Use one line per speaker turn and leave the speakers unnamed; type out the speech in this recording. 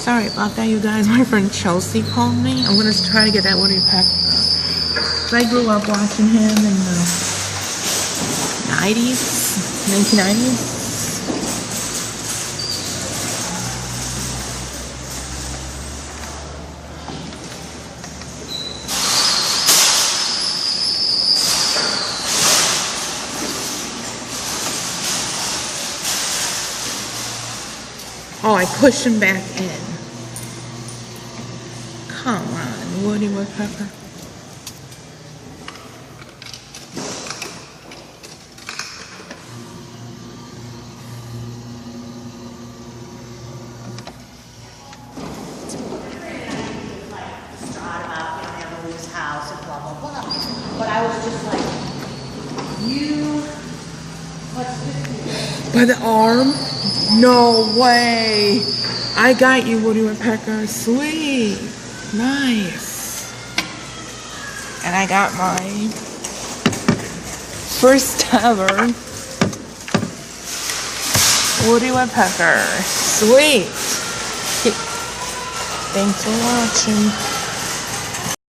Sorry about that, you guys. My friend Chelsea called me. I'm gonna try to get that woodpecker. I grew up watching him in the 1990s. Oh, I pushed him back in. Come on, Woody Woodpecker.
House and blah blah blah. But I was just like, what's this?
By the arm? No way. I got you, Woody Woodpecker. Sweet. Nice. And I got my first ever Woody Woodpecker. Sweet. Thanks for watching.